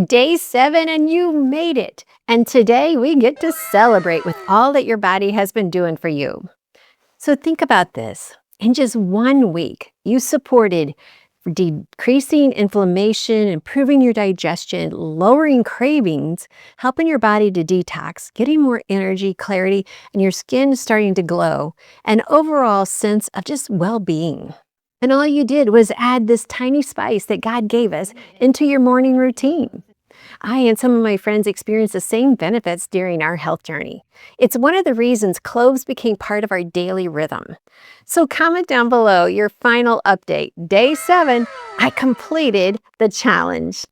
Day 7 and you made it. And today we get to celebrate with all that your body has been doing for you. So think about this. In just 1 week, you supported decreasing inflammation, improving your digestion, lowering cravings, helping your body to detox, getting more energy, clarity, and your skin starting to glow, an overall sense of just well-being. And all you did was add this tiny spice that God gave us into your morning routine. I and some of my friends experienced the same benefits during our health journey. It's one of the reasons cloves became part of our daily rhythm. So comment down below your final update. Day 7, I completed the challenge.